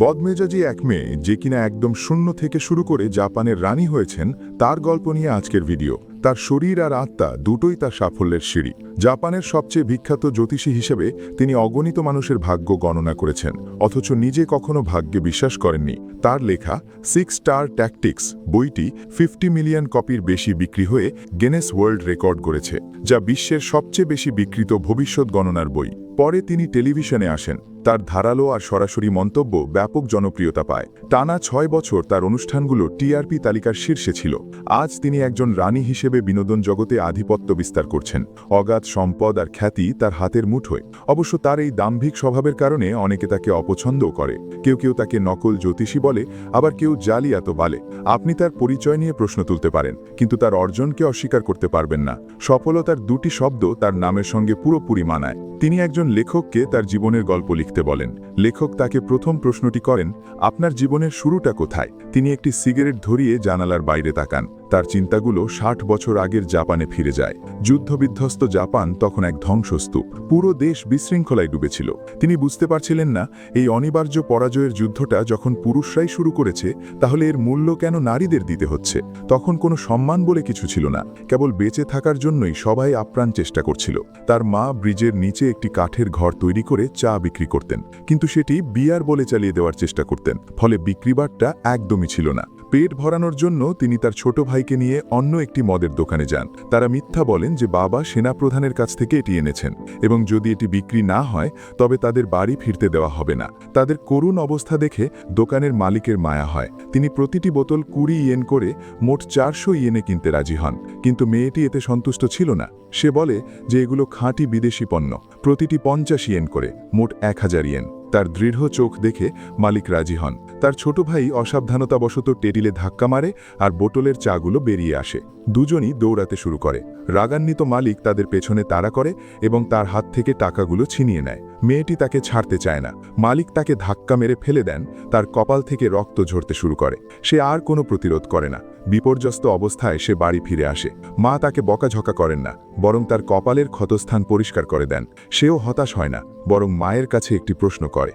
বদমেজাজি এক মেয়ে যে কিনা একদম শূন্য থেকে শুরু করে জাপানের রানী হয়েছেন তার গল্প নিয়ে আজকের ভিডিও। তার শরীর আর আত্মা দুটোই তার সাফল্যের সিঁড়ি। জাপানের সবচেয়ে বিখ্যাত জ্যোতিষী হিসেবে তিনি অগণিত মানুষের ভাগ্য গণনা করেছেন, অথচ নিজে কখনো ভাগ্যে বিশ্বাস করেননি। তার লেখা 6 স্টার ট্যাকটিক্স বইটি 50 মিলিয়ন কপির বেশি বিক্রি হয়ে গিনেস ওয়ার্ল্ড রেকর্ড করেছে, যা বিশ্বের সবচেয়ে বেশি বিক্রিত ভবিষ্যৎ গণনার বই। পরে তিনি টেলিভিশনে আসেন। তার ধারালো আর সরাসরি মন্তব্য ব্যাপক জনপ্রিয়তা পায়। টানা 6 বছর তার অনুষ্ঠানগুলো টিআরপি তালিকার শীর্ষে ছিল। আজ তিনি একজন রানী হিসেবে বিনোদন জগতে আধিপত্য বিস্তার করছেন। অগাধ সম্পদ আর খ্যাতি তার হাতের মুঠোয়। অবশ্য তার এই দাম্ভিক স্বভাবের কারণে অনেকে তাকে অপছন্দও করে। কেউ কেউ তাকে নকল জ্যোতিষী বলে, আবার কেউ জালিয়াত বলে। আপনি তার পরিচয় নিয়ে প্রশ্ন তুলতে পারেন, কিন্তু তার অর্জনকে অস্বীকার করতে পারবেন না। সফলতার দুটি শব্দ তার নামের সঙ্গে পুরোপুরি মানায়। তিনি একজন লেখককে তার জীবনের গল্প লিখতে বলেন। লেখক তাকে প্রথম প্রশ্নটি করেন, আপনার জীবনের শুরুটা কোথায়? তিনি একটি সিগারেট ধরিয়ে জানালার বাইরে তাকান। তার চিন্তাগুলো 60 বছর আগের জাপানে ফিরে যায়। যুদ্ধবিধ্বস্ত জাপান তখন এক ধ্বংসস্তূপ। পুরো দেশ বিশৃঙ্খলায় ডুবেছিল। তিনি বুঝতে পারছিলেন না, এই অনিবার্য পরাজয়ের যুদ্ধটা যখন পুরুষরাই শুরু করেছে, তাহলে এর মূল্য কেন নারীদের দিতে হচ্ছে? তখন কোনো সম্মান বলে কিছু ছিল না, কেবল বেঁচে থাকার জন্যই সবাই আপ্রাণ চেষ্টা করছিল। তার মা ব্রিজের নিচে একটি কাঠের ঘর তৈরি করে চা বিক্রি করতেন, কিন্তু সেটি বিয়ার বলে চালিয়ে দেওয়ার চেষ্টা করতেন। ফলে বিক্রিবাট্টা একদমই ছিল না। পেট ভরানোর জন্য তিনি তার ছোট ভাইকে নিয়ে অন্য একটি মদের দোকানে যান। তারা মিথ্যা বলেন যে বাবা সেনাপ্রধানের কাছ থেকে এটি এনেছেন, এবং যদি এটি বিক্রি না হয় তবে তাদের বাড়ি ফিরতে দেওয়া হবে না। তাদের করুণ অবস্থা দেখে দোকানের মালিকের মায়া হয়। তিনি প্রতিটি বোতল 20 ইয়েন করে মোট 400 ইয়েনে কিনতে রাজি হন। কিন্তু মেয়েটি এতে সন্তুষ্ট ছিল না। সে বলে যে এগুলো খাঁটি বিদেশি পণ্য, প্রতিটি 50 ইয়েন করে, মোট 1000 ইয়েন। তার দৃঢ় চোখ দেখে মালিক রাজি হন। তার ছোট ভাই অসাবধানতাবশত টেবিলে ধাক্কা মারে আর বোতলের চাগুলো বেরিয়ে আসে। দুজনই দৌড়াতে শুরু করে। রাগান্বিত মালিক তাদের পেছনে তাড়া করে এবং তার হাত থেকে টাকাগুলো ছিনিয়ে নেয়। মেয়েটি তাকে ছাড়তে চায় না। মালিক তাকে ধাক্কা মেরে ফেলে দেন। তার কপাল থেকে রক্ত ঝরতে শুরু করে। সে আর কোনো প্রতিরোধ করে না। বিপর্যস্ত অবস্থায় সে বাড়ি ফিরে আসে। মা তাকে বকাঝকা করেন না, বরং তার কপালের ক্ষতস্থান পরিষ্কার করে দেন। সেও হতাশ হয় না, বরং মায়ের কাছে একটি প্রশ্ন করে,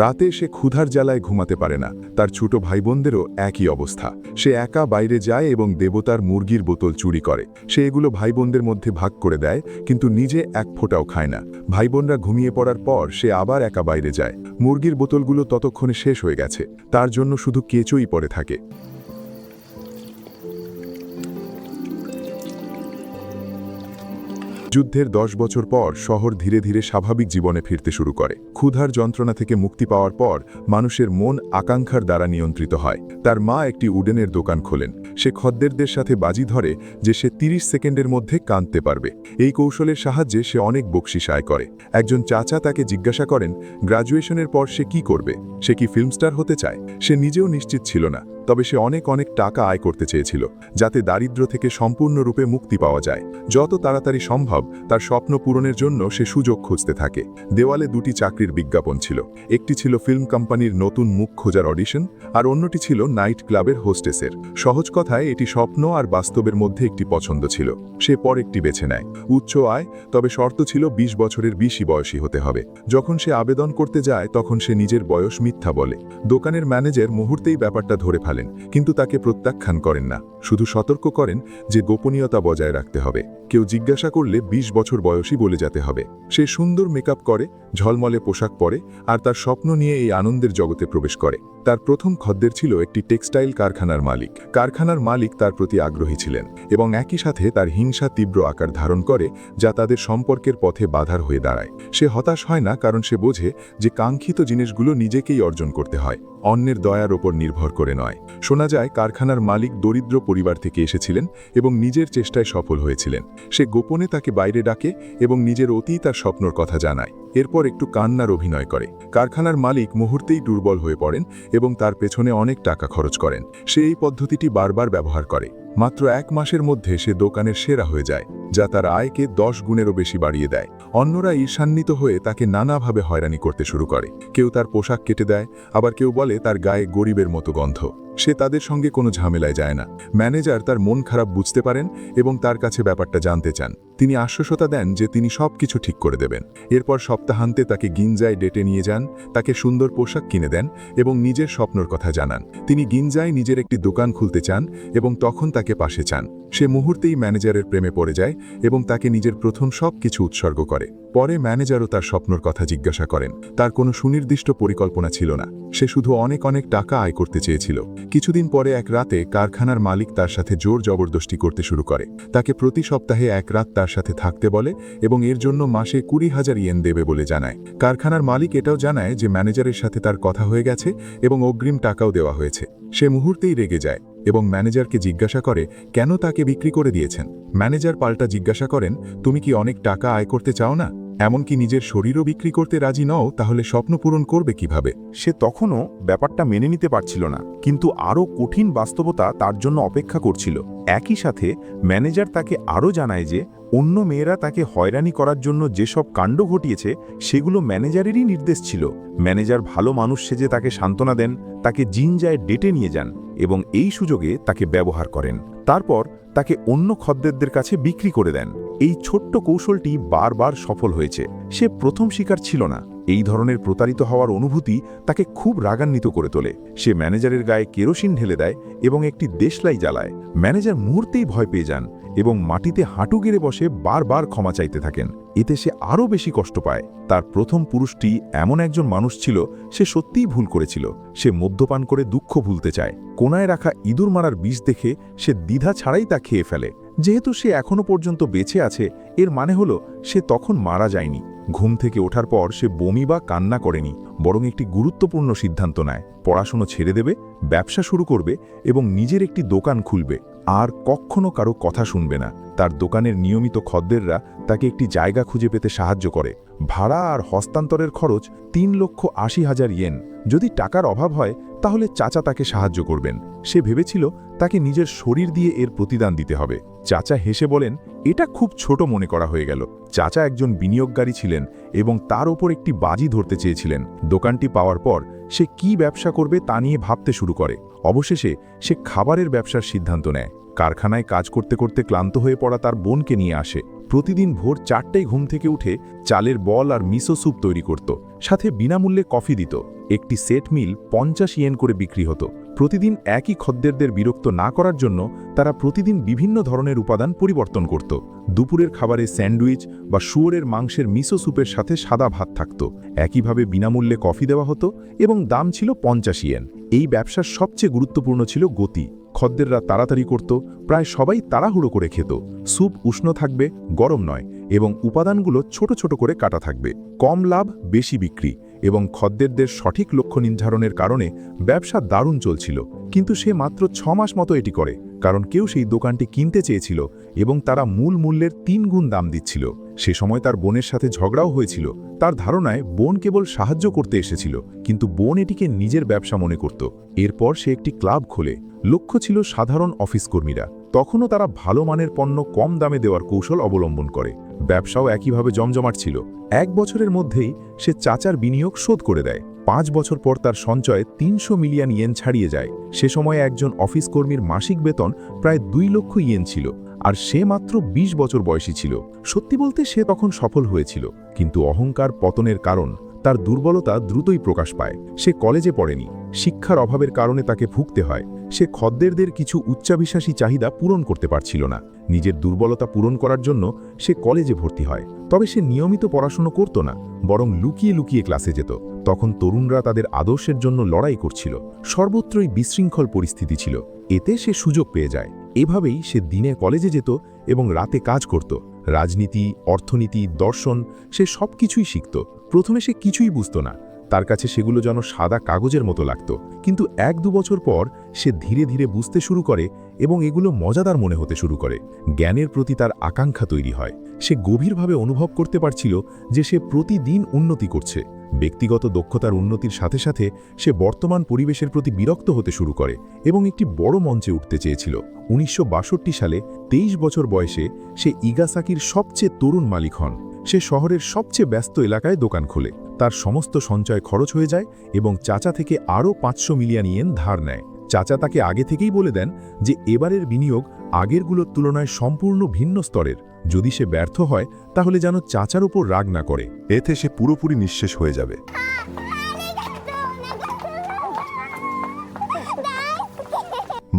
রাতে সে ক্ষুধার জ্বালায় ঘুমাতে পারে না। তার ছোট ভাই বোনদেরও একই অবস্থা। সে একা বাইরে যায় এবং দেবতার মুরগির বোতল চুরি করে। সে এগুলো ভাই বোনদের মধ্যে ভাগ করে দেয়, কিন্তু নিজে এক ফোঁটাও খায় না। ভাই বোনরা ঘুমিয়ে পড়ার পর সে আবার একা বাইরে যায়। মুরগির বোতলগুলো ততক্ষণে শেষ হয়ে গেছে। তার জন্য শুধু কেঁচোই পড়ে থাকে। যুদ্ধের 10 বছর পর শহর ধীরে ধীরে স্বাভাবিক জীবনে ফিরতে শুরু করে। ক্ষুধার যন্ত্রণা থেকে মুক্তি পাওয়ার পর মানুষের মন আকাঙ্ক্ষার দ্বারা নিয়ন্ত্রিত হয়। তার মা একটি উডেনের দোকান খোলেন। সে খদ্দেরদের সাথে বাজি ধরে যে সে 30 সেকেন্ডের মধ্যে কাঁদতে পারবে। এই কৌশলের সাহায্যে সে অনেক বকশিশ আয় করে। একজন চাচা তাকে জিজ্ঞাসা করেন, গ্র্যাজুয়েশনের পর সে কি করবে? সে কি ফিল্ম স্টার হতে চায়? সে নিজেও নিশ্চিত ছিল না, তবে সে অনেক টাকা আয় করতে চেয়েছিল, যাতে দারিদ্র্য থেকে সম্পূর্ণরূপে মুক্তি পাওয়া যায়। যত তাড়াতাড়ি সম্ভব তার স্বপ্ন পূরণের জন্য সে সুযোগ খুঁজতে থাকে। দেওয়ালে 2টি চাকরির বিজ্ঞাপন ছিল। একটি ছিল ফিল্ম কোম্পানির নতুন মুখ খোঁজার অডিশন, আর অন্যটি ছিল নাইট ক্লাবের হোস্টেসের। সহজ কথায় এটি স্বপ্ন আর বাস্তবের মধ্যে একটি পছন্দ ছিল। সে পরেরটি বেছে নেয়। উচ্চ আয়, তবে শর্ত ছিল 20 বছরের বেশি বয়সী হতে হবে। যখন সে আবেদন করতে যায় তখন সে নিজের বয়স মিথ্যা বলে। দোকানের ম্যানেজার মুহূর্তেই ব্যাপারটা ধরে ফেলেন, কিন্তু তাকে প্রত্যাখ্যান করেন না। শুধু সতর্ক করেন যে গোপনীয়তা বজায় রাখতে হবে। কেউ জিজ্ঞাসা করলে 20 বছর বয়সী বলে যেতে হবে। সে সুন্দর মেকআপ করে, ঝলমলে পোশাক পরে, আর তার স্বপ্ন নিয়ে এই আনন্দের জগতে প্রবেশ করে। তার প্রথম খদ্দের ছিল একটি টেক্সটাইল কারখানার মালিক। কারখানার মালিক তার প্রতি আগ্রহী ছিলেন, এবং একই সাথে তার হিংসা তীব্র আকার ধারণ করে, যা তাদের সম্পর্কের পথে বাধার হয়ে দাঁড়ায়। সে হতাশ হয় না, কারণ সে বোঝে যে কাঙ্ক্ষিত জিনিসগুলো নিজেকেই অর্জন করতে হয়, অন্যের দয়ার ওপর নির্ভর করে নয়। শোনা যায় কারখানার মালিক দরিদ্র পরিবার থেকে এসেছিলেন এবং নিজের চেষ্টায় সফল হয়েছিলেন। সে গোপনে তাকে বাইরে ডাকে এবং নিজের অতীত আর স্বপ্নর কথা জানায়। এরপর একটু কান্নার অভিনয় করে। কারখানার মালিক মুহূর্তেই দুর্বল হয়ে পড়েন এবং তার পেছনে অনেক টাকা খরচ করেন। সে এই পদ্ধতিটি বারবার ব্যবহার করে। মাত্র 1 মাসের মধ্যে সে দোকানের সেরা হয়ে যায়, যা তার আয়কে 10 গুণেরও বেশি বাড়িয়ে দেয়। অন্যরা ঈর্ষান্বিত হয়ে তাকে নানাভাবে হয়রানি করতে শুরু করে। কেউ তার পোশাক কেটে দেয়, আবার কেউ বলে তার গায়ে গরিবের মতো গন্ধ। সে তাদের সঙ্গে কোনো ঝামেলায় যায় না। ম্যানেজার তার মন খারাপ বুঝতে পারেন এবং তার কাছে ব্যাপারটা জানতে চান। তিনি আশ্বাসতা দেন যে তিনি সবকিছু ঠিক করে দেবেন। এরপর সপ্তাহান্তে তাকে গিঞ্জায় ডেটে নিয়ে যান, তাকে সুন্দর পোশাক কিনে দেন এবং নিজের স্বপ্নর কথা জানান। তিনি গিঞ্জায় নিজের একটি দোকান খুলতে চান এবং তখন তাকে পাশে চান। সে মুহূর্তেই ম্যানেজারের প্রেমে পড়ে যায় এবং তাকে নিজের প্রথম সব কিছু উৎসর্গ করে। পরে ম্যানেজারও তার স্বপ্নর কথা জিজ্ঞাসা করেন। তার কোনো সুনির্দিষ্ট পরিকল্পনা ছিল না, সে শুধু অনেক অনেক টাকা আয় করতে চেয়েছিল। কিছুদিন পরে এক রাতে কারখানার মালিক তার সাথে জোর জবরদস্তি করতে শুরু করে। তাকে প্রতি সপ্তাহে এক রাত তার সাথে থাকতে বলে এবং এর জন্য মাসে 20,000 ইয়েন দেবে বলে জানায়। কারখানার মালিক এটাও জানায় যে ম্যানেজারের সাথে তার কথা হয়ে গেছে এবং অগ্রিম টাকাও দেওয়া হয়েছে। সে মুহূর্তেই রেগে যায় এবং ম্যানেজারকে জিজ্ঞাসা করে কেন তাকে বিক্রি করে দিয়েছেন। ম্যানেজার পাল্টা জিজ্ঞাসা করেন, তুমি কি অনেক টাকা আয় করতে চাও না? এমনকি নিজের শরীরও বিক্রি করতে রাজি নও, তাহলে স্বপ্ন পূরণ করবে কিভাবে? সে তখনও ব্যাপারটা মেনে নিতে পারছিল না, কিন্তু আরও কঠিন বাস্তবতা তার জন্য অপেক্ষা করছিল। একই সাথে ম্যানেজার তাকে আরও জানায় যে অন্য মেয়েরা তাকে হয়রানি করার জন্য যেসব কাণ্ড ঘটিয়েছে সেগুলো ম্যানেজারেরই নির্দেশ ছিল। ম্যানেজার ভালো মানুষ সেজে তাকে সান্ত্বনা দেন, তাকে জিঞ্জায় ডেটে নিয়ে যান এবং এই সুযোগে তাকে ব্যবহার করেন। তারপর তাকে অন্য খদ্দেরদের কাছে বিক্রি করে দেন। এই ছোট্ট কৌশলটি বারবার সফল হয়েছে। সে প্রথম শিকার ছিল না। এই ধরনের প্রতারিত হওয়ার অনুভূতি তাকে খুব রাগান্বিত করে তোলে। সে ম্যানেজারের গায়ে কেরোসিন ঢেলে দেয় এবং একটি দেশলাই জ্বালায়। ম্যানেজার মুহূর্তেই ভয় পেয়ে যান এবং মাটিতে হাঁটু গেড়ে বসে বারবার ক্ষমা চাইতে থাকেন। এতে সে আরও বেশি কষ্ট পায়। তার প্রথম পুরুষটি এমন একজন মানুষ ছিল, সে সত্যিই ভুল করেছিল। সে মদ্যপান করে দুঃখ ভুলতে চায়। কোনায় রাখা ইঁদুর মারার বিষ দেখে সে দ্বিধা ছাড়াই তা খেয়ে ফেলে। যেহেতু সে এখনও পর্যন্ত বেঁচে আছে, এর মানে হলো সে তখন মারা যায়নি। ঘুম থেকে ওঠার পর সে বমি বা কান্না করেনি, বরং একটি গুরুত্বপূর্ণ সিদ্ধান্ত নেয়। পড়াশুনো ছেড়ে দেবে, ব্যবসা শুরু করবে এবং নিজের একটি দোকান খুলবে। আর কখনো কারো কথা শুনবে না। তার দোকানের নিয়মিত খদ্দেররা তাকে একটি জায়গা খুঁজে পেতে সাহায্য করে। ভাড়া আর হস্তান্তরের খরচ 3,80,000 ইয়েন। যদি টাকার অভাব হয় তাহলে চাচা তাকে সাহায্য করবেন। সে ভেবেছিল তাকে নিজের শরীর দিয়ে এর প্রতিদান দিতে হবে। চাচা হেসে বলেন, এটা খুব ছোট মনে করা হয়ে গেল। চাচা একজন বিনিয়োগকারী ছিলেন এবং তার ওপর একটি বাজি ধরতে চেয়েছিলেন। দোকানটি পাওয়ার পর সে কি ব্যবসা করবে তা নিয়ে ভাবতে শুরু করে। অবশেষে সে খাবারের ব্যবসার সিদ্ধান্ত নেয়। কারখানায় কাজ করতে করতে ক্লান্ত হয়ে পড়া তার বোনকে নিয়ে আসে। প্রতিদিন ভোর 4টায় ঘুম থেকে উঠে চালের বল আর মিসো স্যুপ তৈরি করত, সাথে বিনামূল্যে কফি দিত। একটি সেট মিল 50 ইয়েন করে বিক্রি হতো। প্রতিদিন একই খদ্দেরদের বিরক্ত না করার জন্য তারা প্রতিদিন বিভিন্ন ধরনের উপাদান পরিবর্তন করত। দুপুরের খাবারে স্যান্ডউইচ বা শুয়োরের মাংসের মিসো স্যুপের সাথে সাদা ভাত থাকত। একইভাবে বিনামূল্যে কফি দেওয়া হতো এবং দাম ছিল 50 ইয়েন। এই ব্যবসার সবচেয়ে গুরুত্বপূর্ণ ছিল গতি। খদ্দেররা তাড়াতাড়ি করত, প্রায় সবাই তাড়াহুড়ো করে খেত। স্যুপ উষ্ণ থাকবে, গরম নয়, এবং উপাদানগুলো ছোট ছোট করে কাটা থাকবে। কম লাভ, বেশি বিক্রি এবং খদ্দেরদের সঠিক লক্ষ্য নির্ধারণের কারণে ব্যবসা দারুণ চলছিল। কিন্তু সে মাত্র 6 মাস মতো এটি করে, কারণ কেউ সেই দোকানটি কিনতে চেয়েছিল এবং তারা মূল মূল্যের 3 গুণ দাম দিচ্ছিল। সে সময় তার বোনের সাথে ঝগড়াও হয়েছিল। তার ধারণায় বোন কেবল সাহায্য করতে এসেছিল, কিন্তু বোন এটিকে নিজের ব্যবসা মনে করত। এরপর সে একটি ক্লাব খোলে। লক্ষ্য ছিল সাধারণ অফিস কর্মীরা। তখনও তারা ভালো মানের পণ্য কম দামে দেওয়ার কৌশল অবলম্বন করে। ব্যবসাও একইভাবে জমজমাট ছিল। 1 বছরের মধ্যেই সে চাচার বিনিয়োগ শোধ করে দেয়। 5 বছর পর তার সঞ্চয় 300 মিলিয়ন ইয়েন ছাড়িয়ে যায়। সে সময়ে একজন অফিস কর্মীর মাসিক বেতন প্রায় 2 লক্ষ ইয়েন ছিল, আর সে মাত্র 20 বছর বয়সী ছিল। সত্যি বলতে সে তখন সফল হয়েছিল, কিন্তু অহংকার পতনের কারণ তার দুর্বলতা দ্রুতই প্রকাশ পায়। সে কলেজে পড়েনি, শিক্ষার অভাবের কারণে তাকে ভুগতে হয়। সে খদ্দেরদের কিছু উচ্চাভিলাষী চাহিদা পূরণ করতে পারছিল না। নিজের দুর্বলতা পূরণ করার জন্য সে কলেজে ভর্তি হয়। তবে সে নিয়মিত পড়াশোনা করত না, বরং লুকিয়ে লুকিয়ে ক্লাসে যেত। তখন তরুণরা তাদের আদর্শের জন্য লড়াই করছিল। সর্বত্রই বিশৃঙ্খল পরিস্থিতি ছিল। এতে সে সুযোগ পেয়ে যায়। এভাবেই সে দিনে কলেজে যেত এবং রাতে কাজ করত। রাজনীতি, অর্থনীতি, দর্শন, সে সবকিছুই শিখত। প্রথমে সে কিছুই বুঝত না। তার কাছে সেগুলো যেন সাদা কাগজের মতো লাগত। কিন্তু 1-2 বছর পর সে ধীরে ধীরে বুঝতে শুরু করে এবং এগুলো মজাদার মনে হতে শুরু করে। জ্ঞানের প্রতি তার আকাঙ্ক্ষা তৈরি হয়। সে গভীরভাবে অনুভব করতে পারছিল যে সে প্রতিদিন উন্নতি করছে। ব্যক্তিগত দক্ষতার উন্নতির সাথে সাথে সে বর্তমান পরিবেশের প্রতি বিরক্ত হতে শুরু করে এবং একটি বড় মঞ্চে উঠতে চেয়েছিল। 1962 সালে 23 বছর বয়সে সে ইগাসাকির সবচেয়ে তরুণ মালিক হন। সে শহরের সবচেয়ে ব্যস্ত এলাকায় দোকান খোলে। তার সমস্ত সঞ্চয় খরচ হয়ে যায় এবং চাচা থেকে আরও 500 মিলিয়ন ইয়েন ধার নেয়। চাচা তাকে আগে থেকেই বলে দেন যে এবারের বিনিয়োগ আগেরগুলোর তুলনায় সম্পূর্ণ ভিন্ন স্তরের। যদি সে ব্যর্থ হয় তাহলে যেন চাচার উপর রাগ না করে। এতে সে পুরোপুরি নিঃশেষ হয়ে যাবে।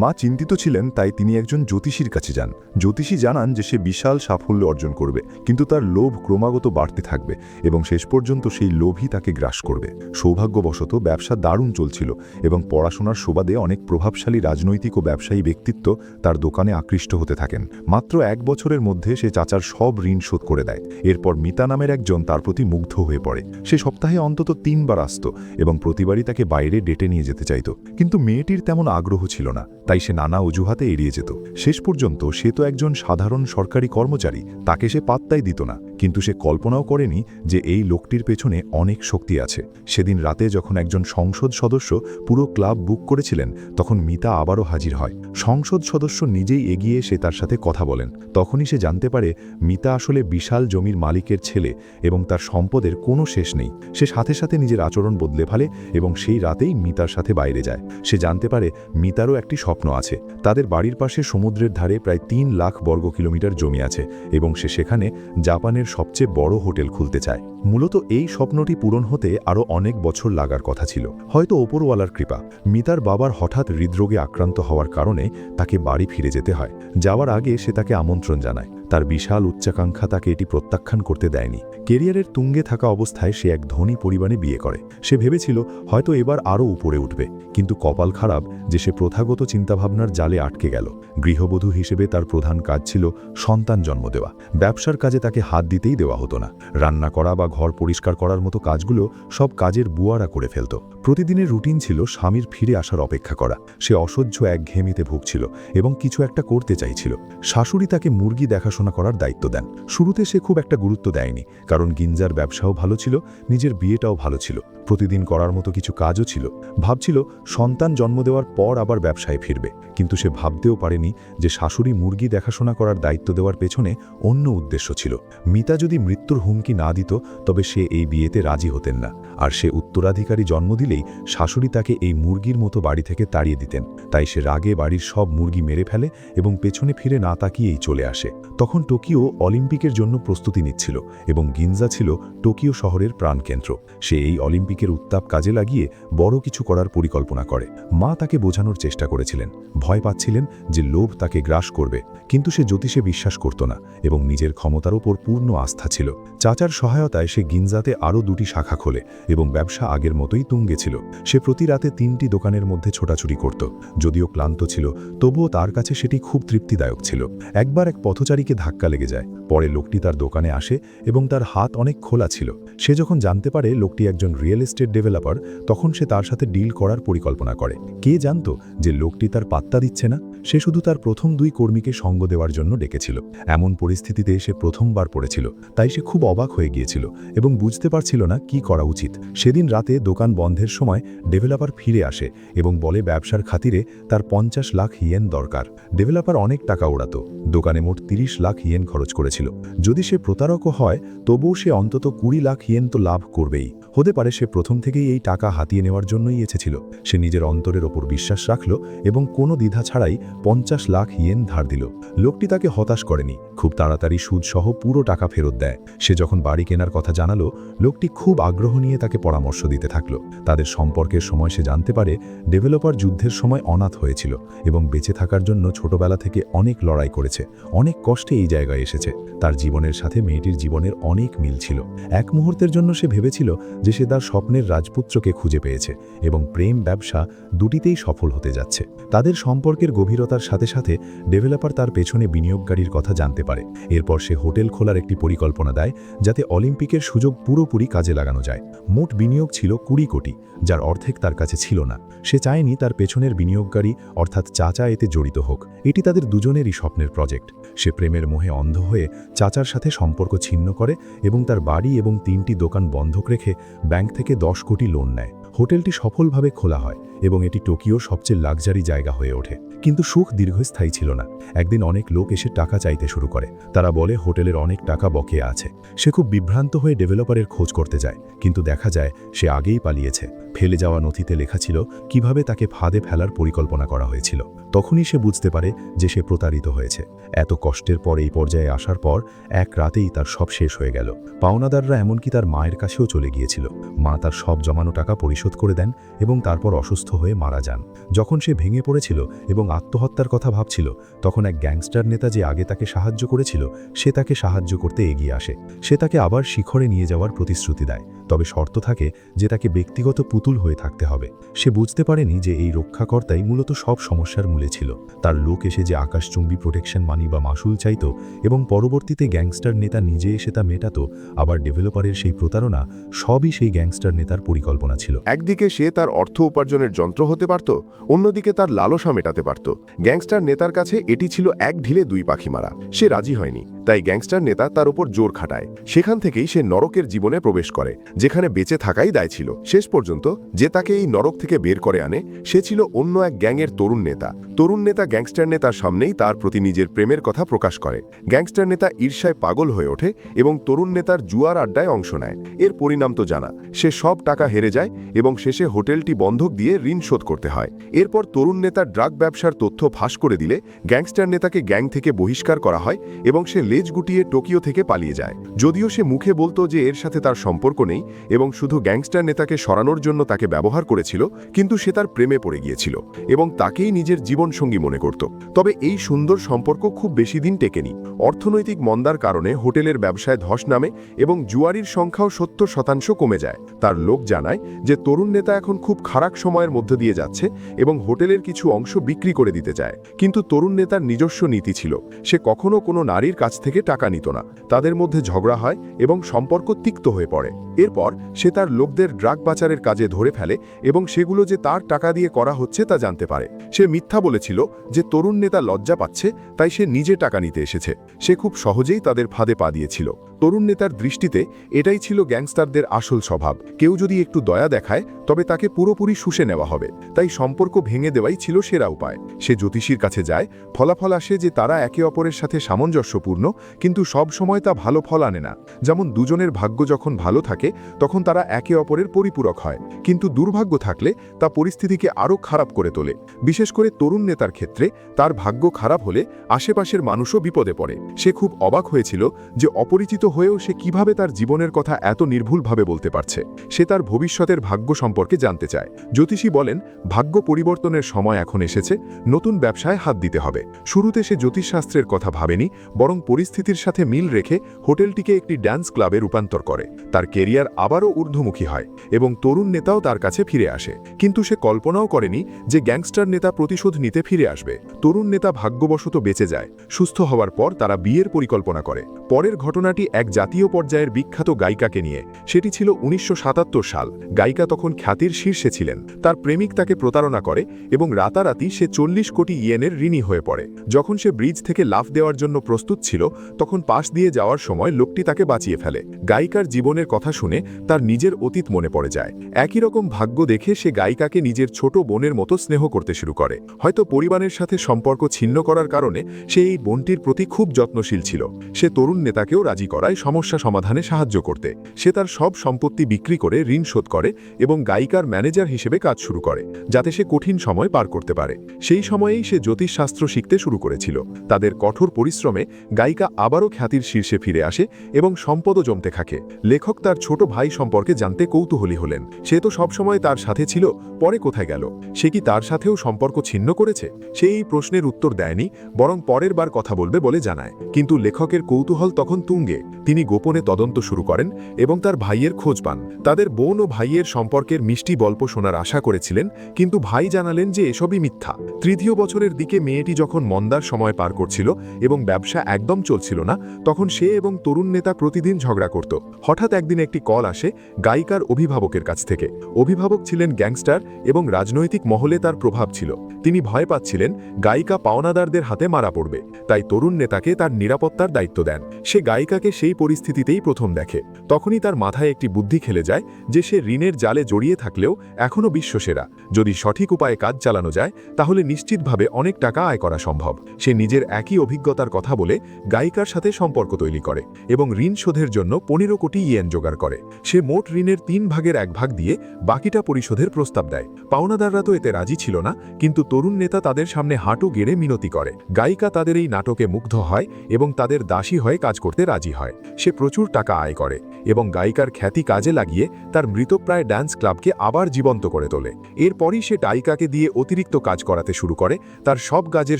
মা চিন্তিত ছিলেন, তাই তিনি একজন জ্যোতিষীর কাছে যান। জ্যোতিষী জানান যে সে বিশাল সাফল্য অর্জন করবে, কিন্তু তার লোভ ক্রমাগত বাড়তে থাকবে এবং শেষ পর্যন্ত সেই লোভই তাকে গ্রাস করবে। সৌভাগ্যবশত ব্যবসা দারুণ চলছিল এবং পড়াশোনার সুবাদে অনেক প্রভাবশালী রাজনৈতিক ও ব্যবসায়ী ব্যক্তিত্ব তার দোকানে আকৃষ্ট হতে থাকেন। মাত্র 1 বছরের মধ্যে সে চাচার সব ঋণ শোধ করে দেয়। এরপর মিতা নামের একজন তার প্রতি মুগ্ধ হয়ে পড়ে। সে সপ্তাহে অন্তত 3 বার আসত এবং প্রতিবারই তাকে বাইরে ডেটে নিয়ে যেতে চাইত, কিন্তু মেয়েটির তেমন আগ্রহ ছিল না, তাই সে নানা অজুহাতে এড়িয়ে যেত। শেষ পর্যন্ত সে তো একজন সাধারণ সরকারি কর্মচারী, তাকে সে পাত্তাই দিত না। কিন্তু সে কল্পনাও করেনি যে এই লোকটির পেছনে অনেক শক্তি আছে। সেদিন রাতে যখন একজন সংসদ সদস্য পুরো ক্লাব বুক করেছিলেন, তখন মিতা আবারও হাজির হয়। সংসদ সদস্য নিজেই এগিয়ে এসে তার সাথে কথা বলেন। তখনই সে জানতে পারে মিতা আসলে বিশাল জমির মালিকের ছেলে এবং তার সম্পদের কোনো শেষ নেই। সে সাথে সাথে নিজের আচরণ বদলে ফেলে এবং সেই রাতেই মিতার সাথে বাইরে যায়। সে জানতে পারে মিতারও একটি স্বপ্ন আছে। তাদের বাড়ির পাশে সমুদ্রের ধারে প্রায় 3 লাখ বর্গ কিলোমিটার জমি আছে এবং সে সেখানে জাপানের সবচেয়ে বড় হোটেল খুলতে চায়। মূলত এই স্বপ্নটি পূরণ হতে আরও অনেক বছর লাগার কথা ছিল, হয়তো ওপরওয়ালার কৃপা। মিতার বাবার হঠাৎ হৃদরোগে আক্রান্ত হওয়ার কারণে তাকে বাড়ি ফিরে যেতে হয়। যাওয়ার আগে সে তাকে আমন্ত্রণ জানায়। তার বিশাল উচ্চাকাঙ্ক্ষা তাকে এটি প্রত্যাখ্যান করতে দেয়নি। কেরিয়ারের তুঙ্গে থাকা অবস্থায় সে এক ধনী পরিবারে বিয়ে করে। সে ভেবেছিল হয়তো এবার আরও উপরে উঠবে, কিন্তু কপাল খারাপ যে সে প্রথাগত চিন্তাভাবনার জালে আটকে গেল। গৃহবধূ হিসেবে তার প্রধান কাজ ছিল সন্তান জন্ম দেওয়া। ব্যবসার কাজে তাকে হাত দিতেই দেওয়া হতো না। রান্না করা বা ঘর পরিষ্কার করার মতো কাজগুলো সব কাজের বুয়ারা করে ফেলত। প্রতিদিনের রুটিন ছিল স্বামীর ফিরে আসার অপেক্ষা করা। সে অসহ্য একঘেয়েমিতে ভুগছিল এবং কিছু একটা করতে চাইছিল। শাশুড়ি তাকে মুরগি দেখাশোনা করার দায়িত্ব দেন। শুরুতে সে খুব একটা গুরুত্ব দেয়নি, কারণ গিঞ্জার ব্যবসাও ভালো ছিল, নিজের বিয়েটাও ভালো ছিল, প্রতিদিন করার মতো কিছু কাজও ছিল। ভাবছিল সন্তান জন্ম দেওয়ার পর আবার ব্যবসায় ফিরবে, কিন্তু সে ভাবতেও পারেনি যে শাশুড়ি মুরগি দেখাশোনা করার দায়িত্ব দেওয়ার পেছনে অন্য উদ্দেশ্য ছিল। মিতা যদি মৃত্যুর হুমকি না দিত তবে সে এই বিয়েতে রাজি হতেন না, আর সে উত্তরাধিকারী জন্ম দিলেই শাশুড়ি তাকে এই মুরগির মতো বাড়ি থেকে তাড়িয়ে দিতেন। তাই সে রাগে বাড়ির সব মুরগি মেরে ফেলে এবং পেছনে ফিরে না তাকিয়েই চলে আসে। তখন টোকিও অলিম্পিকের জন্য প্রস্তুতি নিচ্ছিল এবং গিঞ্জা ছিল টোকিও শহরের প্রাণকেন্দ্র। সে এই অলিম্পিকের উত্তাপ কাজে লাগিয়ে বড় কিছু করার পরিকল্পনা করে। মা তাকে বোঝানোর চেষ্টা করেছিলেন, ভয় পাচ্ছিলেন যে লোভ তাকে গ্রাস করবে, কিন্তু সে জ্যোতিষে বিশ্বাস করত না এবং নিজের ক্ষমতার ওপর পূর্ণ আস্থা ছিল। চাচার সহায়তায় সে গিঞ্জাতে আরও 2টি শাখা খোলে এবং ব্যবসা আগের মতোই তুঙ্গে ছিল। সে প্রতি রাতে 3টি দোকানের মধ্যে ছোটাছুটি করত। যদিও ক্লান্ত ছিল, তবুও তার কাছে সেটি খুব তৃপ্তিদায়ক ছিল। একবার এক পথচারীকে ধাক্কা লেগে যায়। পরে লোকটি তার দোকানে আসে এবং তার হাত অনেক খোলা ছিল। সে যখন জানতে পারে লোকটি একজন রিয়েল এস্টেট ডেভেলপার, তখন সে তার সাথে ডিল করার পরিকল্পনা করে। কে জানত যে লোকটি তার পাত্তা দিচ্ছে না? সে শুধু তার প্রথম 2 কর্মীকে সঙ্গ দেওয়ার জন্য ডেকেছিল। এমন পরিস্থিতিতে সে প্রথমবার পড়েছিল, তাই সে খুব অবাক হয়ে গিয়েছিল এবং বুঝতে পারছিল না কি করা উচিত। সেদিন রাতে দোকান বন্ধের সময় ডেভেলপার ফিরে আসে এবং বলে ব্যবসার খাতিরে তার 50 লাখ ইয়েন দরকার। ডেভেলপার অনেক টাকা ওড়াতো, দোকানে মোট 30 লাখ ইয়েন খরচ করেছিল। যদি সে প্রতারকও হয় তবুও সে অন্তত 20 লাখ ইয়েন তো লাভ করবেই। হতে পারে সে প্রথম থেকেই এই টাকা হাতিয়ে নেওয়ার জন্যই এসেছিল। সে নিজের অন্তরের ওপর বিশ্বাস রাখল এবং কোনো দ্বিধা ছাড়াই 50 লাখ ইয়েন ধার দিল। লোকটি তাকে হতাশ করেনি, খুব তাড়াতাড়ি সুদসহ পুরো টাকা ফেরত দেয়। সে যখন বাড়ি কেনার কথা জানালো, লোকটি খুব আগ্রহ নিয়ে তাকে পরামর্শ দিতে থাকলো। তাদের সম্পর্কের সময় সে জানতে পারে ডেভেলপার যুদ্ধের সময় অনাথ হয়েছিল এবং বেঁচে থাকার জন্য ছোটবেলা থেকে অনেক লড়াই করেছে, অনেক কষ্টে এই জায়গায় এসেছে। তার জীবনের সাথে মেয়েটির জীবনের অনেক মিল ছিল। এক মুহূর্তের জন্য সে ভেবেছিল যে সে তার স্বপ্নের রাজপুত্রকে খুঁজে পেয়েছে এবং প্রেম ব্যবসা দুটিতেই সফল হতে যাচ্ছে। তাদের সম্পর্কের গভীরতার সাথে সাথে ডেভেলপার তার পেছনে বিনিয়োগকারীর কথা জানতে পারে। এরপর সে হোটেল খোলার একটি পরিকল্পনা দেয় যাতে অলিম্পিকের সুযোগ পুরোপুরি কাজে লাগানো যায়। মোট বিনিয়োগ ছিল 20 কোটি, যার অর্ধেক তার কাছে ছিল না। সে চায়নি তার পেছনের বিনিয়োগকারী অর্থাৎ চাচা এতে জড়িত হোক। এটি তাদের দুজনেরই স্বপ্নের প্রজেক্ট। সে প্রেমের প্রেমের মোহে অন্ধ হয়ে চাচার সাথে সম্পর্ক ছিন্ন করে এবং তার বাড়ি এবং 3টি দোকান বন্ধক রেখে ব্যাংক থেকে 10 কোটি লোন নেয়। হোটেলটি সফলভাবে খোলা হয় এবং এটি টোকিওর সবচেয়ে লাক্সারি জায়গা হয়ে ওঠে। কিন্তু সুখ দীর্ঘস্থায়ী ছিল না। একদিন অনেক লোক এসে টাকা চাইতে শুরু করে। তারা বলে হোটেলের অনেক টাকা বকেয়া আছে। সে খুব বিভ্রান্ত হয়ে ডেভেলপারের খোঁজ করতে যায়, কিন্তু দেখা যায় সে আগেই পালিয়েছে। ফেলে যাওয়া নথিতে লেখা ছিল কিভাবে তাকে ফাঁদে ফেলার পরিকল্পনা করা হয়েছিল। তখনই সে বুঝতে পারে যে সে প্রতারিত হয়েছে। এত কষ্টের পর এই পর্যায়ে আসার পর এক রাতেই তার সব শেষ হয়ে গেল। পাওনাদাররা এমনকি তার মায়ের কাছেও চলে গিয়েছিল। মা তার সব জমানো টাকা পরিশোধ করে দেন এবং তারপর অসুস্থ হয়ে মারা যান। যখন সে ভেঙে পড়েছিল এবং আত্মহত্যার কথা ভাবছিল, তখন এক গ্যাংস্টার নেতা যে আগে তাকে সাহায্য করেছিল সে তাকে সাহায্য করতে এগিয়ে আসে। সে তাকে আবার শিখরে নিয়ে যাওয়ার প্রতিশ্রুতি দেয়, তবে শর্ত থাকে যে তাকে ব্যক্তিগত পুতুল হয়ে থাকতে হবে। সে বুঝতে পারেনি যে এই রক্ষাকর্তাই মূলত সব সমস্যার মূলে ছিল। তার লোক এসে যে আকাশচুম্বী প্রোটেকশন মানি বা মাসুল চাইত এবং পরবর্তীতে গ্যাংস্টার নেতা নিজে এসে তা মেটাত, আবার ডেভেলপারের সেই প্রতারণা, সবই সেই গ্যাংস্টার নেতার পরিকল্পনা ছিল। একদিকে সে তার অর্থ উপার্জনের যন্ত্র হতে পারত, অন্যদিকে তার লালসা মেটাতে পারত। গ্যাংস্টার নেতার কাছে এটি ছিল এক ঢিলে দুই পাখি মারা। সে রাজি হয়নি, তাই গ্যাংস্টার নেতা তার উপর জোর খাটায়। সেখান থেকেই সে নরকের জীবনে প্রবেশ করে, যেখানে বেঁচে থাকাই দায় ছিল। শেষ পর্যন্ত যে তাকে এই নরক থেকে বের করে আনে সে ছিল অন্য এক গ্যাংয়ের তরুণ নেতা। তরুণ নেতা গ্যাংস্টার নেতার সামনেই তার প্রতি নিজের প্রেমের কথা প্রকাশ করে। গ্যাংস্টার নেতা ঈর্ষায় পাগল হয়ে ওঠে এবং তরুণ নেতার জুয়ার আড্ডায় অংশ নেয়। এর পরিণাম তো জানা, সে সব টাকা হেরে যায় এবং শেষে হোটেলটি বন্ধক দিয়ে ঋণ শোধ করতে হয়। এরপর তরুণ নেতার ড্রাগ ব্যবসার তথ্য ফাঁস করে দিলে গ্যাংস্টার নেতাকে গ্যাং থেকে বহিষ্কার করা হয় এবং সে লেজ গুটিয়ে টোকিও থেকে পালিয়ে যায়। যদিও সে মুখে বলতো যে এর সাথে তার সম্পর্ক নেই এবং শুধু গ্যাংস্টার নেতাকে সরানোর জন্য তাকে ব্যবহার করেছিল, কিন্তু সে তার প্রেমে পড়ে গিয়েছিল এবং তাকেই নিজের জীবনসঙ্গী মনে করত। তবে এই সুন্দর সম্পর্ক খুব বেশি দিন টেকেনি। অর্থনৈতিক মন্দার কারণে হোটেলের ব্যবসায় ধস নামে এবং জুয়ারির সংখ্যাও 70% কমে যায়। তার লোক জানায় যে তরুণ নেতা এখন খুব খারাপ সময়ের মধ্যে দিয়ে যাচ্ছে এবং হোটেলের কিছু অংশ বিক্রি করে দিতে চায়। কিন্তু তরুণ নেতার নিজস্ব নীতি ছিল, সে কখনো কোনো নারীর কাছ থেকে টাকা নিত না। তাদের মধ্যে ঝগড়া হয় এবং সম্পর্ক তিক্ত হয়ে পড়ে। এরপর সে তার লোকদের ড্রাগ পাচারের কাজে ধরে ফেলে এবং সেগুলো যে তার টাকা দিয়ে করা হচ্ছে তা জানতে পারে। সে মিথ্যা বলেছিল যে তরুণ নেতা লজ্জা পাচ্ছে, তাই সে নিজে টাকা নিতে এসেছে। সে খুব সহজেই তাদের ফাঁদে পা দিয়েছিল। তরুণ নেতার দৃষ্টিতে এটাই ছিল গ্যাংস্টারদের আসল স্বভাব। কেউ যদি একটু দয়া দেখায় তবে তাকে পুরোপুরি শুষে নেওয়া হবে। তাই সম্পর্ক ভেঙে দেওয়াই ছিল সেরা উপায়। সে জ্যোতিষীর কাছে যায়, ফলাফল আসে যে তারা একে অপরের সাথে সামঞ্জস্যপূর্ণ, কিন্তু সব সময় তা ভালো ফল আনে না। যেমন দুজনের ভাগ্য যখন ভালো থাকে তখন তারা একে অপরের পরিপূরক হয়, কিন্তু দুর্ভাগ্য থাকলে তা পরিস্থিতিকে আরও খারাপ করে তোলে। বিশেষ করে তরুণ নেতার ক্ষেত্রে তার ভাগ্য খারাপ হলে আশেপাশের মানুষও বিপদে পড়ে। সে খুব অবাক হয়েছিল যে অপরিচিত হয়েও সে কিভাবে তার জীবনের কথা এত নির্ভুলভাবে বলতে পারছে। সে তার ভবিষ্যতের ভাগ্য সম্পর্কে জানতে চায়। জ্যোতিষী বলেন, ভাগ্য পরিবর্তনের সময় এখন এসেছে, নতুন ব্যবসায় হাত দিতে হবে। শুরুতে সে জ্যোতিষশাস্ত্রের কথা ভাবেনি, বরং পরিস্থিতির সাথে মিল রেখে হোটেলটিকে একটি ড্যান্স ক্লাবে রূপান্তর করে। তার কেরিয়ার আবারও ঊর্ধ্বমুখী হয় এবং তরুণ নেতাও তার কাছে ফিরে আসে। কিন্তু সে কল্পনাও করেনি যে গ্যাংস্টার নেতা প্রতিশোধ নিতে ফিরে আসবে। তরুণ নেতা ভাগ্যবশত বেঁচে যায়। সুস্থ হওয়ার পর তারা বিয়ের পরিকল্পনা করে। পরের ঘটনাটি এক জাতীয় পর্যায়ের বিখ্যাত গায়িকাকে নিয়ে। সেটি ছিল 1977 সাল। গায়িকা তখন খ্যাতির শীর্ষে ছিলেন। তার প্রেমিক তাকে প্রতারণা করে এবং রাতারাতি সে 40 কোটি ইয়েনের ঋণী হয়ে পড়ে। যখন সে ব্রিজ থেকে লাফ দেওয়ার জন্য প্রস্তুত ছিল, তখন পাশ দিয়ে যাওয়ার সময় লোকটি তাকে বাঁচিয়ে ফেলে। গায়িকার জীবনের কথা শুনে তার নিজের অতীত মনে পড়ে যায়। একই রকম ভাগ্য দেখে সে গায়িকাকে নিজের ছোট বোনের মতো স্নেহ করতে শুরু করে। হয়তো পরিবারের সাথে সম্পর্ক ছিন্ন করার কারণে সে এই বোনটির প্রতি খুব যত্নশীল ছিল। সে তরুণ নেতাকেও রাজি করায় সমস্যা সমাধানে সাহায্য করতে। সে তার সব সম্পত্তি বিক্রি করে ঋণ শোধ করে এবং গায়িকার ম্যানেজার হিসেবে কাজ শুরু করে, যাতে সে কঠিন সময় পার করতে পারে। সেই সময়েই সে জ্যোতিষশাস্ত্র শিখতে শুরু করেছিল। তাদের কঠোর পরিশ্রমে গায়িকা আবারও খ্যাতির শীর্ষে ফিরে আসে এবং সম্পদও জমতে থাকে। লেখক তার ছোট ভাই সম্পর্কে জানতে কৌতূহলী হলেন। সে তো সবসময় তার সাথে ছিল, পরে কোথায় গেল? সে কি তার সাথেও সম্পর্ক ছিন্ন করেছে? সে এই প্রশ্নের উত্তর দেয়নি, বরং পরের বার কথা বলবে বলে জানায়। কিন্তু লেখকের কৌতূহল তখন তুঙ্গে। তিনি গোপনে তদন্ত শুরু করেন এবং তার ভাইয়ের খোঁজ পান। তাদের বোন ও ভাইয়ের সম্পর্কের মিষ্টি গল্প শোনার আশা করেছিলেন, কিন্তু ভাই জানালেন যে এসবই মিথ্যা। তৃতীয় বছরের দিকে মেয়েটি যখন মন্দার সময় পার করছিল এবং ব্যবসা একদম চলছিল না, তখন সে এবং তরুণ নেতা প্রতিদিন ঝগড়া করত। হঠাৎ একদিন একটি কল আসে গায়িকার অভিভাবকের কাছ থেকে। অভিভাবক ছিলেন গ্যাংস্টার এবং রাজনৈতিক মহলে তার প্রভাব ছিল। তিনি ভয় পাচ্ছিলেন গায়িকা পাওনাদারদের হাতে মারা পড়বে, তাই তরুণ নেতাকে তার নিরাপত্তার দায়িত্ব দেন। সে গায়িকাকে সেই পরিস্থিতিতেই প্রথম দেখে। তখনই তার মাথায় একটি বুদ্ধি খেলে যায় যে সে ঋণের জালে জড়িয়ে থাকলেও এখনও বিশ্বসেরা। যদি সঠিক উপায়ে কাজ চালানো যায় তাহলে নিশ্চিতভাবে অনেক টাকা আয় করা সম্ভব। সে নিজের একই অভিজ্ঞতার কথা বলে গায়িকার সাথে সম্পর্ক তৈরি করে এবং ঋণ শোধের জন্য 15 কোটি ইয়েন জোগাড় করে। সে মোট ঋণের 3 ভাগের 1 ভাগ দিয়ে বাকিটা পরিশোধের প্রস্তাব দেয়। পাওনাদাররা তো এতে রাজি ছিল না, কিন্তু তরুণ নেতা তাদের সামনে হাঁটু গেড়ে মিনতি করে। গায়িকা তাদের এই নাটকে মুগ্ধ হয় এবং তাদের দাসী হয়ে কাজ করতে রাজি হয়। সে প্রচুর টাকা আয় করে এবং গায়িকার খ্যাতি কাজে লাগিয়ে তার মৃতপ্রায় ড্যান্স ক্লাবকে আবার জীবন্ত করে তোলে। এরপরই সে গায়িকাকে দিয়ে অতিরিক্ত কাজ করাতে শুরু করে, তার সব কাজের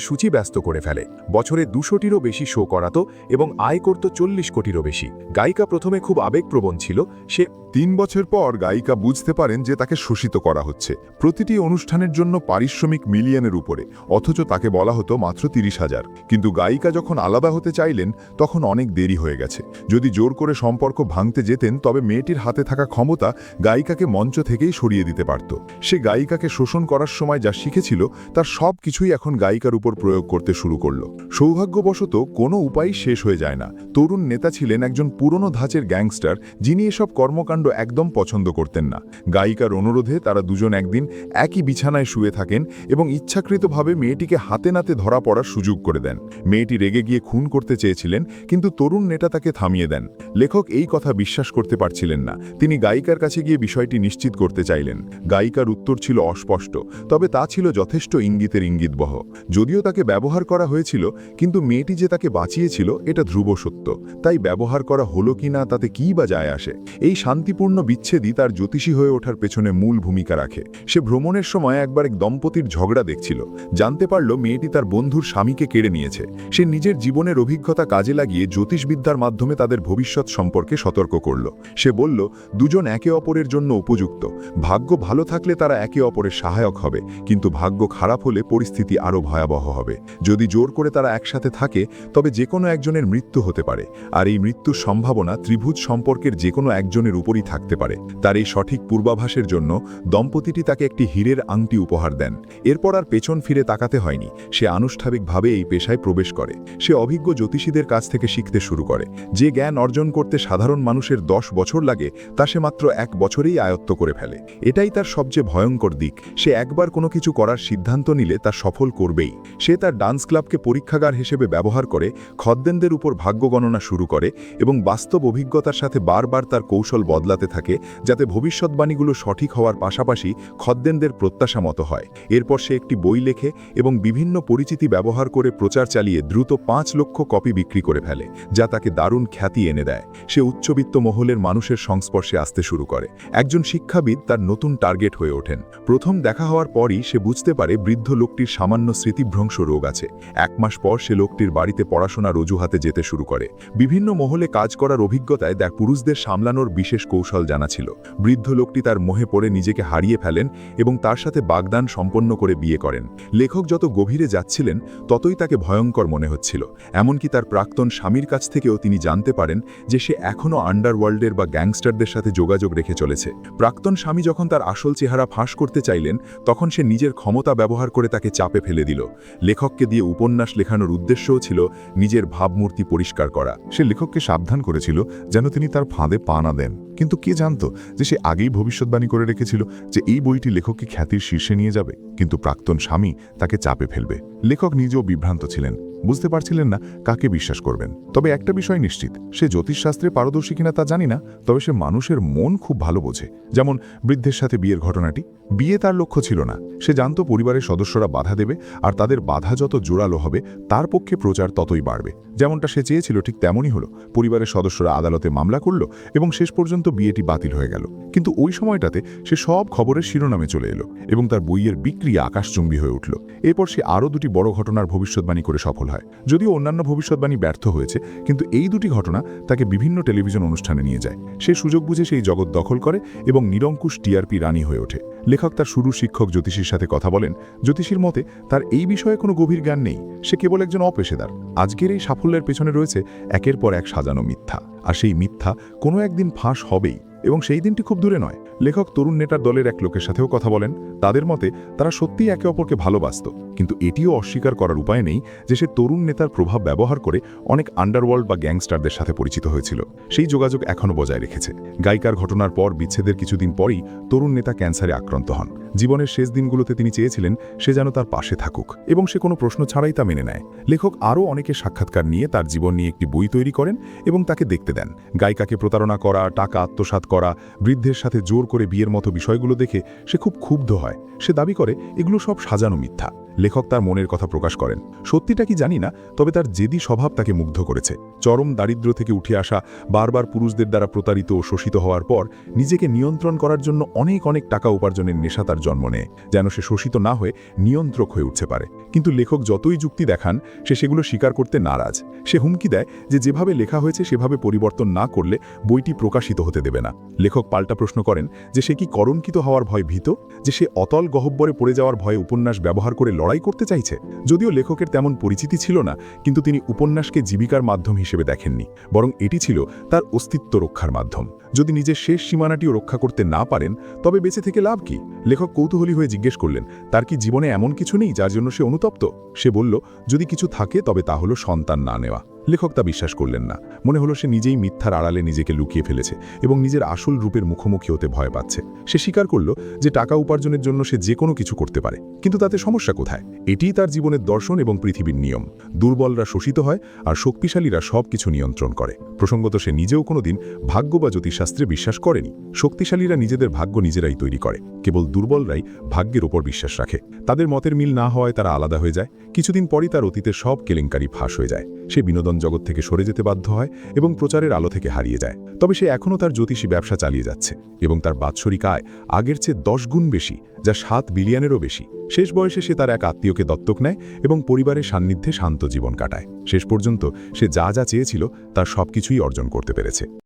সূচি ব্যস্ত করে ফেলে। বছরে 200টিরও বেশি শো করাতো এবং আয় করত 40 কোটিরও বেশি। গায়িকা প্রথমে খুব আবেগপ্রবণ ছিল। সে 3 বছর পর গায়িকা বুঝতে পারেন যে তাকে শোষিত করা হচ্ছে। প্রতিটি অনুষ্ঠানের জন্য পারিশ্রমিক মিলিয়নের উপরে, অথচ তাকে বলা হতো মাত্র 30,000। কিন্তু গায়িকা যখন আলাদা হতে চাইলেন তখন অনেক দেরি হয়ে গেছে। যদি জোর করে সম্পর্ক ভাঙতে যেতেন তবে মেয়েটির হাতে থাকা ক্ষমতা গায়িকাকে মঞ্চ থেকেই সরিয়ে দিতে পারত। সে গায়িকাকে শোষণ করার সময় যা শিখেছিল তার সব কিছুই এখন গায়িকার উপর প্রয়োগ করতে শুরু করল। সৌভাগ্যবশত কোনো উপায় শেষ হয়ে যায় না। তরুণ নেতা ছিলেন একজন পুরনো ধাঁচের গ্যাংস্টার, যিনি এসব কর্মকাণ্ড একদম পছন্দ করতেন না। গায়িকার অনুরোধে তারা দুজন একদিন একই বিছানায় শুয়ে থাকেন এবং ইচ্ছাকৃতভাবে মেয়েটিকে হাতে নাতে ধরা পড়ার সুযোগ করে দেন। মেয়েটি রেগে গিয়ে খুন করতে চেয়েছিলেন, কিন্তু তরুণ নেতা তাকে থামিয়ে দেন। লেখক এই কথা বিশ্বাস করতে পারছিলেন না। তিনি গায়িকার কাছে গিয়ে বিষয়টি নিশ্চিত করতে চাইলেন। গায়িকার উত্তর ছিল অস্পষ্ট, তবে তা ছিল যথেষ্ট ইঙ্গিতের ইঙ্গিতবহ। যদিও তাকে ব্যবহার করা হয়েছিল, কিন্তু মেয়েটি যে তাকে বাঁচিয়েছিল এটা ধ্রুব সত্য। তাই ব্যবহার করা হলো কিনা তাতে কী বা যায় আসে। এই শান্তিপূর্ণ বিচ্ছেদই তার জ্যোতিষী হয়ে ওঠার পেছনে মূল ভূমিকা রাখে। সে ভ্রমণের সময় একবার এক দম্পতির ঝগড়া দেখছিল। জানতে পারল মেয়েটি তার বন্ধুর স্বামীকে কেড়ে নিয়েছে। সে নিজের জীবনের অভিজ্ঞতা কাজে লাগিয়ে জ্যোতিষবিদ্যার মাধ্যমে তাদের ভবিষ্যৎ সম্পর্কে সতর্ক করল। সে বলল, দুজন একে অপরের জন্য উপযুক্ত। ভাগ্য ভালো থাকলে তারা একে অপরের সহায়ক হবে, কিন্তু ভাগ্য খারাপ হলে পরিস্থিতি আরও ভয়াবহ হবে। যদি জোর করে তারা একসাথে থাকে তবে যে কোনো একজনের মৃত্যু হতে পারে, আর এই মৃত্যুর সম্ভাবনা ত্রিভুজ সম্পর্কের যে কোনো একজনের উপরই থাকতে পারে। তার এই সঠিক পূর্বাভাসের জন্য দম্পতিটি তাকে একটি হীরের আংটি উপহার দেন। এরপর আর পেছন ফিরে তাকাতে হয়নি। সে আনুষ্ঠানিকভাবে এই পেশায় প্রবেশ করে। সে অভিজ্ঞ জ্যোতিষীদের কাছ থেকে শিখতে শুরু করে। যে জ্ঞান অর্জন করতে সাধারণ মানুষের 10 বছর লাগে তা সে মাত্র 1 বছরেই আয়ত্ত করে ফেলে। এটাই তার সবচেয়ে ভয়ঙ্কর দিক। সে একবার কোনো কিছু করার সিদ্ধান্ত নিলে তা সফল করবেই। সে তার ডান্স ক্লাবকে পরীক্ষাগার হিসেবে ব্যবহার করে খদ্দেরদের উপর ভাগ্য গণনা শুরু করে এবং বাস্তব অভিজ্ঞতার সাথে বারবার তার কৌশল বদলাতে থাকে, যাতে ভবিষ্যৎবাণীগুলো সঠিক হওয়ার পাশাপাশি খদ্দেরদের প্রত্যাশা মতো হয়। এরপর সে একটি বই লেখে এবং বিভিন্ন পরিচিতি ব্যবহার করে প্রচার চালিয়ে দ্রুত 5 লক্ষ কপি বিক্রি করে ফেলে, যা তাকে দারুণ খ্যাতি এনে দেয়। সে উচ্চবিত্ত মহলের মানুষের সংস্পর্শে আসতে শুরু করে। একজন শিক্ষাবিদ তার নতুন টার্গেট হয়ে ওঠেন। প্রথম দেখা হওয়ার পরই সে বুঝতে পারে বৃদ্ধ লোকটির সামান্য স্মৃতিভ্রংশ রোগ আছে। 1 মাস পর সে লোকটির বাড়িতে পড়াশোনার অজুহাতে যেতে শুরু করে। বিভিন্ন মহলে কাজ করার অভিজ্ঞতায় দেখ পুরুষদের সামলানোর বিশেষ কৌশল জানা ছিল। বৃদ্ধ লোকটি তার মোহে পড়ে নিজেকে হারিয়ে ফেলেন এবং তার সাথে বাগদান সম্পন্ন করে বিয়ে করেন। লেখক যত গভীরে যাচ্ছিলেন ততই তাকে ভয়ঙ্কর মনে হচ্ছিল। এমনকি তার প্রাক্তন স্বামীর কাছ থেকেও তিনি জানতে পারেন যে সে এখনও আন্ডারওয়ার্ল্ডের বা গ্যাংস্টারদের সাথে যোগাযোগ রেখে চলেছে। প্রাক্তন স্বামী যখন তার আসল চেহারা ফাঁস করতে চাইলেন তখন সে নিজের ক্ষমতা ব্যবহার করে তাকে চাপে ফেলে দিল। লেখককে দিয়ে উপন্যাস লেখানোর উদ্দেশ্যও ছিল নিজের ভাবমূর্তি পরিষ্কার করা। সে লেখককে সাবধান করেছিল যেন তিনি তার ফাঁদে পা না দেন। কিন্তু কে জানত যে সে আগেই ভবিষ্যৎবাণী করে রেখেছিল যে এই বইটি লেখককে খ্যাতির শীর্ষে নিয়ে যাবে, কিন্তু প্রাক্তন স্বামী তাকে চাপে ফেলবে। লেখক নিজেও বিভ্রান্ত ছিলেন, বুঝতে পারছিলেন না কাকে বিশ্বাস করবেন। তবে একটা বিষয় নিশ্চিত, সে জ্যোতিষশাস্ত্রে পারদর্শী কিনা তা জানি না, তবে সে মানুষের মন খুব ভালো বোঝে। যেমন বৃদ্ধের সাথে বিয়ের ঘটনাটি। বিয়ে তার লক্ষ্য ছিল না। সে জানত পরিবারের সদস্যরা বাধা দেবে, আর তাদের বাধা যত জোরালো হবে তার পক্ষে প্রচার ততই বাড়বে। যেমনটা সে চেয়েছিল ঠিক তেমনই হলো। পরিবারের সদস্যরা আদালতে মামলা করল এবং শেষ পর্যন্ত বিয়েটি বাতিল হয়ে গেল। কিন্তু ওই সময়টাতে সে সব খবরের শিরোনামে চলে এলো এবং তার বইয়ের বিক্রি আকাশচুম্বী হয়ে উঠল। এরপর সে আরও 2টি বড় ঘটনার ভবিষ্যৎবাণী করে সফল হয়। যদিও অন্যান্য ভবিষ্যৎবাণী ব্যর্থ হয়েছে, কিন্তু এই দুটি ঘটনা তাকে বিভিন্ন টেলিভিশন অনুষ্ঠানে নিয়ে যায়। সে সুযোগ বুঝে সেই জগৎ দখল করে এবং নিরঙ্কুশ টিআরপি রানী হয়ে ওঠে। লেখক তার শুরু শিক্ষক জ্যোতিষীর সাথে কথা বলেন। জ্যোতিষীর মতে তার এই বিষয়ে কোনো গভীর জ্ঞান নেই, সে কেবল একজন অপেশাদার। আজকের এই সাফল্যের পেছনে রয়েছে একের পর এক সাজানো মিথ্যা, আর সেই মিথ্যা কোনো একদিন ফাঁস হবেই, এবং সেই দিনটি খুব দূরে নয়। লেখক তরুণ নেতার দলের এক লোকের সাথেও কথা বলেন। তাদের মতে তারা সত্যিই একে অপরকে ভালোবাসত, কিন্তু এটিও অস্বীকার করার উপায় নেই যে সে তরুণ নেতার প্রভাব ব্যবহার করে অনেক আন্ডারওয়ার্ল্ড বা গ্যাংস্টারদের সাথে পরিচিত হয়েছিল। সেই যোগাযোগ এখনও বজায় রেখেছে। গায়িকার ঘটনার পর বিচ্ছেদের কিছুদিন পরেই তরুণ নেতা ক্যান্সারে আক্রান্ত হন। জীবনের শেষ দিনগুলোতে তিনি চেয়েছিলেন সে যেন তার পাশে থাকুক, এবং সে কোনো প্রশ্ন ছাড়াই তা মেনে নেয়। লেখক আরও অনেকের সাক্ষাৎকার নিয়ে তার জীবন নিয়ে একটি বই তৈরি করেন এবং তাকে দেখতে দেন। গায়িকাকে প্রতারণা করা, টাকা আত্মসাৎ করা, বৃদ্ধের সাথে জোর করে বিয়ের মতো বিষয়গুলো দেখে সে খুব ক্ষুব্ধ হয়। সে দাবি করে এগুলো সব সাজানো মিথ্যা। লেখক তার মনের কথা প্রকাশ করেন। সত্যিটা কি জানি না, তবে তার জেদি স্বভাব তাকে মুগ্ধ করেছে। চরম দারিদ্র্য থেকে উঠে আসা, বারবার পুরুষদের দ্বারা প্রতারিত ও শোষিত হওয়ার পর নিজেকে নিয়ন্ত্রণ করার জন্য অনেক অনেক টাকা উপার্জনের নেশা তার জন্ম নেয়, যেন সে শোষিত না হয়ে নিয়ন্ত্রক হয়ে উঠতে পারে। কিন্তু লেখক যতই যুক্তি দেখান, সে সেগুলো স্বীকার করতে নারাজ। সে হুমকি দেয় যে যেভাবে লেখা হয়েছে সেভাবে পরিবর্তন না করলে বইটি প্রকাশিত হতে দেবে না। লেখক পাল্টা প্রশ্ন করেন যে সে কি কলঙ্কিত হওয়ার ভয় ভীত, যে সে অতল গহ্বরে পড়ে যাওয়ার ভয়ে উপন্যাস ব্যবহার করে লড়াই করতে চাইছে। যদিও লেখকের তেমন পরিচিতি ছিল না, কিন্তু তিনি উপন্যাসকে জীবিকার মাধ্যম হিসেবে দেখেননি, বরং এটি ছিল তার অস্তিত্ব রক্ষার মাধ্যম। যদি নিজের শেষ সীমানাটিও রক্ষা করতে না পারেন, তবে বেঁচে থেকে লাভ কি? লেখক কৌতূহলী হয়ে জিজ্ঞেস করলেন, তার কি জীবনে এমন কিছু নেই যার জন্য সে অনুতপ্ত? সে বলল, যদি কিছু থাকে তবে তা হলো সন্তান না নেওয়া। লেখক তা বিশ্বাস করলেন না। মনে হলো সে নিজেই মিথ্যার আড়ালে নিজেকে লুকিয়ে ফেলেছে এবং নিজের আসল রূপের মুখোমুখি হতে ভয় পাচ্ছে। সে স্বীকার করল যে টাকা উপার্জনের জন্য সে যে কোনো কিছু করতে পারে, কিন্তু তাতে সমস্যা কোথায়? এটিই তার জীবনের দর্শন এবং পৃথিবীর নিয়ম। দুর্বলরা শোষিত হয় আর শক্তিশালীরা সব কিছু নিয়ন্ত্রণ করে। প্রসঙ্গত, সে নিজেও কোনোদিন ভাগ্য বা জ্যোতিষশাস্ত্রে বিশ্বাস করেনি। শক্তিশালীরা নিজেদের ভাগ্য নিজেরাই তৈরি করে, কেবল দুর্বলরাই ভাগ্যের ওপর বিশ্বাস রাখে। তাদের মতের মিল না হওয়ায় তারা আলাদা হয়ে যায়। কিছুদিন পরই তার অতীতের সব কেলেঙ্কারি ফাঁস হয়ে যায়। সে বিনোদন জগৎ থেকে সরে যেতে বাধ্য হয় এবং প্রচারের আলো থেকে হারিয়ে যায়। তবে সে এখনও তার জ্যোতিষী ব্যবসা চালিয়ে যাচ্ছে, এবং তার বাৎসরিক আয় আগের চেয়ে 10 গুণ বেশি, যা 7 বিলিয়নেরও বেশি। শেষ বয়সে সে তার এক আত্মীয়কে দত্তক নেয় এবং পরিবারের সান্নিধ্যে শান্ত জীবন কাটায়। শেষ পর্যন্ত সে যা যা চেয়েছিল তার সবকিছুই অর্জন করতে পেরেছে।